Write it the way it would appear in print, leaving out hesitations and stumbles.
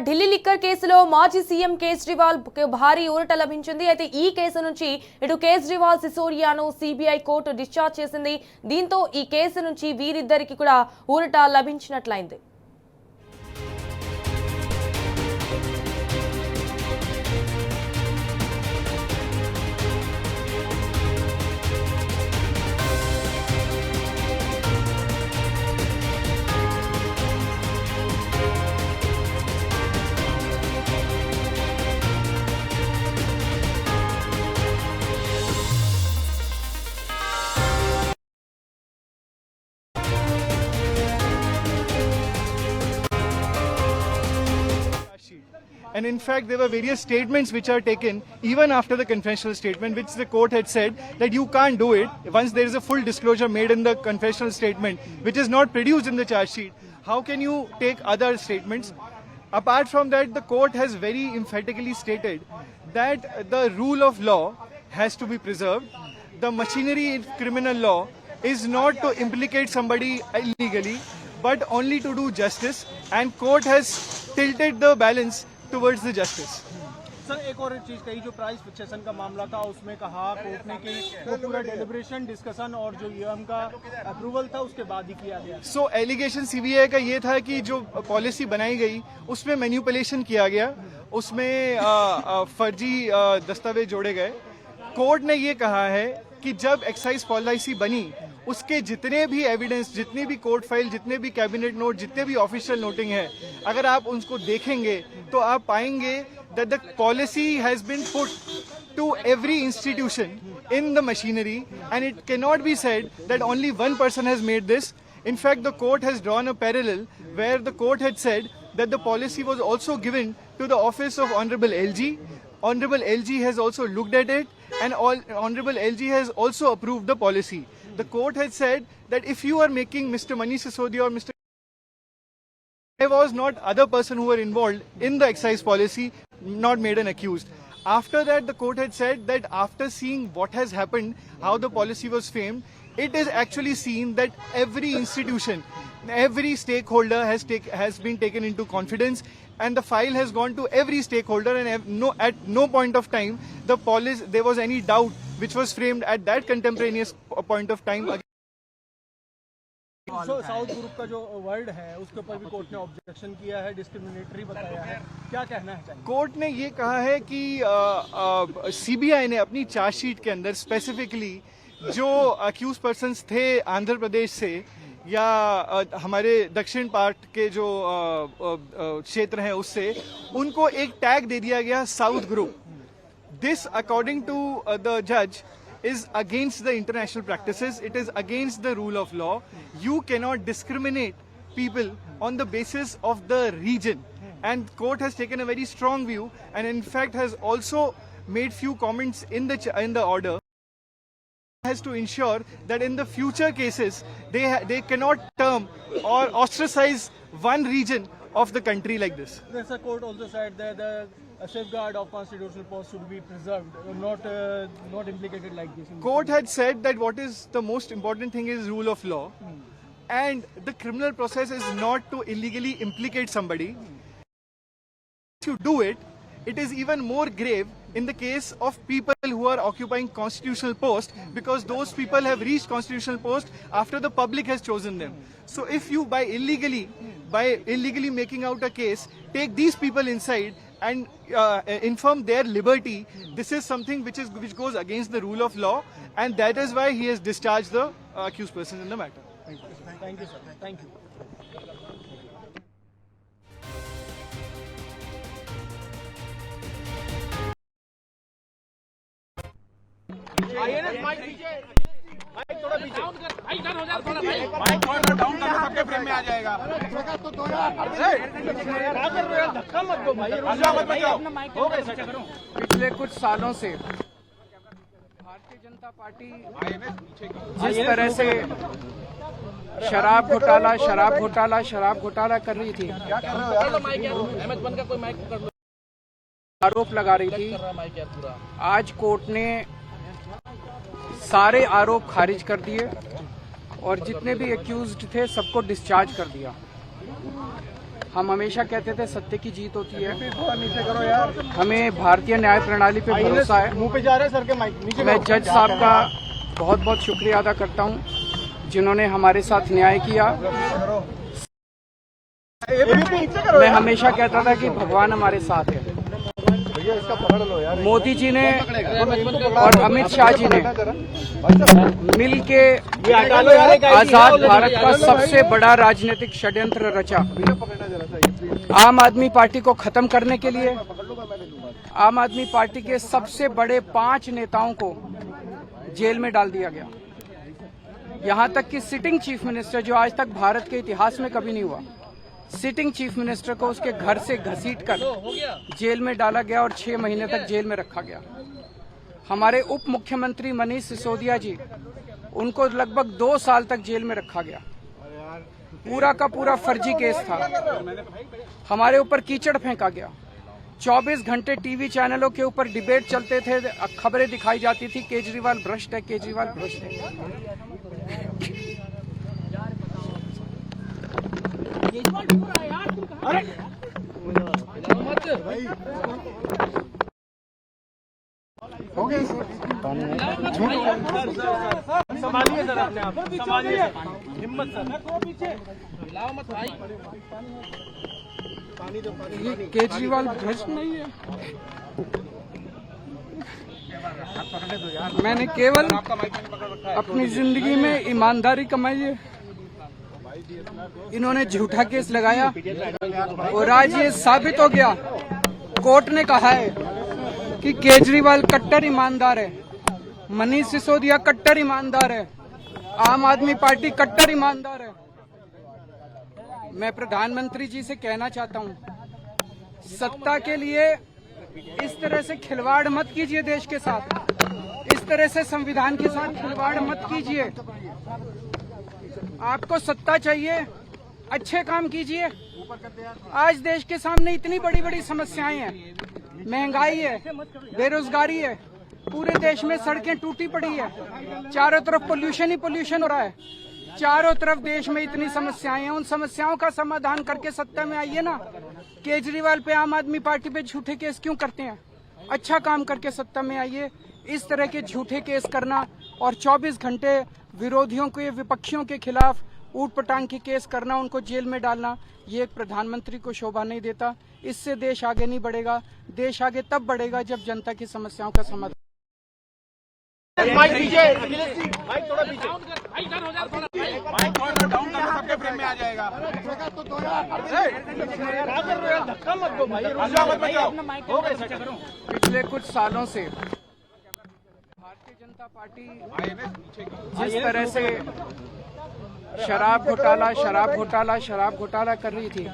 Delhi liquor కేసులో మాజీ CM Kejriwal భారీ ఊరట లభించింది. అయితే ఈ కేసు నుంచి ఇటు కేజ్రీవాల్ సిసోడియాను సిబిఐ కోర్టు డిశ్చార్జ్ చేసింది. దీంతో ఈ కేసు నుంచి వీరిద్దరికి కూడా ఊరట లభించినట్లయింది. And in fact, there were various statements which are taken even after the confessional statement, which the court had said that you can't do it once there is a full disclosure made in the confessional statement, which is not produced in the charge sheet. How can you take other statements? Apart from that, the court has very emphatically stated that the rule of law has to be preserved. The machinery in criminal law is not to implicate somebody illegally, but only to do justice, and court has tilted the balance towards the justice. Sir एक और चीज कही, जो price fixation का मामला था उसमें कहा कोर्ट ने कि वो पूरा डेलिब्रेशन डिस्कशन और जो ईएम का अप्रूवल था उसके बाद ही किया गया। सो एलिगेशन सीबीआई का ये था कि जो पॉलिसी बनाई गई उसमें मैनिपुलेशन किया गया, उसमें फर्जी दस्तावेज जोड़े गए। कोर्ट ने ये कहा है कि जब एक्साइज पॉलिसी बनी उसके जितने भी एविडेंस, जितनी भी कोर्ट फाइल, जितने भी कैबिनेट नोट, जितने भी ऑफिशियल नोटिंग है, अगर आप उनको देखेंगे तो आप पाएंगे that the policy has been put to every institution in the machinery, and it cannot be said that only one person has made this. In fact, the court has drawn a parallel where the court had said that the policy was also given to the office of Honorable LG. Honorable LG has also looked at it, and Honorable LG has also approved the policy. The court has said that if you are making Mr. Manish Sisodia or Mr. There was not other person who were involved in the excise policy, not made an accused. After that, the court had said that after seeing what has happened, how the policy was framed, it is actually seen that every institution, every stakeholder has been taken into confidence, and the file has gone to every stakeholder, and at no point of time there was any doubt which was framed at that contemporaneous point of time. South group का जो word है उसके ऊपर भी court ने objection किया है, discriminatory बताया है, क्या कहना है चाहिए? कोर्ट ने ये कहा है कि सीबीआई ने अपनी चार्जशीट के अंदर स्पेसिफिकली जो अक्यूज पर्सन्स थे आंध्र प्रदेश से या हमारे दक्षिण पार्ट के जो क्षेत्र हैं उससे, उनको एक टैग दे दिया गया south group. This according to the जज is against the international practices. It is against the rule of law. You cannot discriminate people on the basis of the region, and court has taken a very strong view, and in fact has also made few comments in the order, has to ensure that in the future cases they cannot term or ostracize one region of the country like this. The court also said that a safeguard of constitutional post should be preserved, not implicated like this. Court had said that what is the most important thing is rule of law, and the criminal process is not to illegally implicate somebody. If you do it, it is even more grave in the case of people who are occupying constitutional posts, because those people have reached constitutional post after the public has chosen them. So if you by illegally making out a case, take these people inside and infirm their liberty, this is something which goes against the rule of law, and that is why he has discharged the accused person in the matter. Thank you, sir. Thank you, sir. Thank you. Mike थोड़ा पीछे, इधर हो जाए, थोड़ा mic थोड़ा down करना, सबके frame में आ जाएगा। तो धक्का मत दो भाई, अपना माइक हो गए सेट करो। पिछले कुछ सालों से भारतीय जनता पार्टी जिस तरह से शराब घोटाला कर रही थी, आरोप लगा रही थी, आज कोर्ट ने सारे आरोप खारिज कर दिए और जितने भी एक्यूज्ड थे सबको डिस्चार्ज कर दिया। हम हमेशा कहते थे सत्य की जीत होती है। हमें भारतीय न्याय प्रणाली पे भरोसा है। मुंह पे जा रहा है सर के माइक नीचे। मैं जज साहब का बहुत बहुत शुक्रिया अदा करता हूं, जिन्होंने हमारे साथ न्याय किया। मैं हमेशा कहता था कि भगवान हमारे साथ है। मोदी जी ने और अमित शाह जी ने मिल के आजाद भारत का सबसे बड़ा राजनीतिक षड्यंत्र रचा। आम आदमी पार्टी को खत्म करने के लिए आम आदमी पार्टी के सबसे बड़े 5 नेताओं को जेल में डाल दिया गया। यहां तक कि सिटिंग चीफ मिनिस्टर, जो आज तक भारत के इतिहास में कभी नहीं हुआ, सिटिंग चीफ मिनिस्टर को उसके घर से घसीटकर जेल में डाला गया और 6 महीने तक जेल में रखा गया। हमारे उप मुख्यमंत्री मनीष सिसोदिया जी, उनको लगभग 2 साल तक जेल में रखा गया। पूरा का पूरा फर्जी केस था। हमारे ऊपर कीचड़ फेंका गया। 24 घंटे टीवी चैनलों के ऊपर डिबेट चलते थे, खबरें दिखाई जाती थी केजरीवाल भ्रष्ट है, केजरीवाल भ्रष्ट है। संभालिए सर अपने आप, संभालिए हिम्मत सर। ये केजरीवाल भ्रष्ट नहीं है। मैंने केवल अपनी जिंदगी में ईमानदारी कमाई है। इन्होंने झूठा केस लगाया और आज ये साबित हो गया। कोर्ट ने कहा है कि केजरीवाल कट्टर ईमानदार है, मनीष सिसोदिया कट्टर ईमानदार है, आम आदमी पार्टी कट्टर ईमानदार है। मैं प्रधानमंत्री जी से कहना चाहता हूं, सत्ता के लिए इस तरह से खिलवाड़ मत कीजिए देश के साथ, इस तरह से संविधान के साथ खिलवाड़ मत कीजिए। आपको सत्ता चाहिए, अच्छे काम कीजिए। आज देश के सामने इतनी बड़ी बड़ी समस्याएं हैं, महंगाई है, बेरोजगारी है, पूरे देश में सड़कें टूटी पड़ी है, चारों तरफ पोल्यूशन ही पोल्यूशन हो रहा है, चारों तरफ देश में इतनी समस्याएं हैं। उन समस्याओं का समाधान करके सत्ता में आइए ना। केजरीवाल पे, आम आदमी पार्टी पे झूठे केस क्यों करते हैं? अच्छा काम करके सत्ता में आइए। इस तरह के झूठे केस करना और 24 घंटे विरोधियों के, विपक्षियों के खिलाफ ऊट पटांग के केस करना, उनको जेल में डालना, ये एक प्रधानमंत्री को शोभा नहीं देता। इससे देश आगे नहीं बढ़ेगा। देश आगे तब बढ़ेगा जब जनता की समस्याओं का समाधान। माइक पीछे, माइक थोड़ा पीछे, माइक थोड़ा डाउन करो, सबके फ्रेम में आ जाएगा। धक्का मत दो भाई, पिछले कुछ सालों से भारतीय जनता पार्टी जिस तरह से शराब घोटाला कर रही थी,